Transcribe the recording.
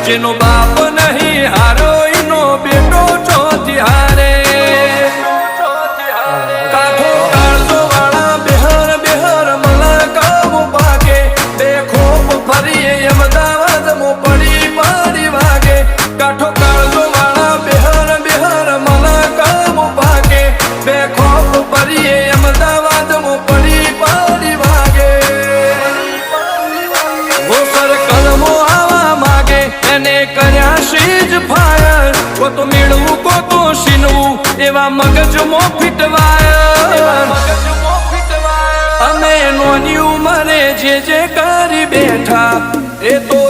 જેનો બાપ નહીં હારો એનો બેટો ચોથી હારે કાઠો કાળજો વાળા બેહર બેહર મલકાવ ભાગે બે ખોપ ફરીએ અમદાવાદ મો પડી પડી વાગે કાઠો કાળજો વાળા બેહર બેહર મલકાવ ભાગે બે ખોપ ફરીએ અમદાવાદ મો પડી પડી વાગે વો સર્કલ મો આવા માગે એને કર્યા શીજ ફાયર કો તો મેળવું કો તો શીનવું એવા મગજમો ફિટવાયર અમે નોની ઉંમરે જે કરી બેઠા એ તો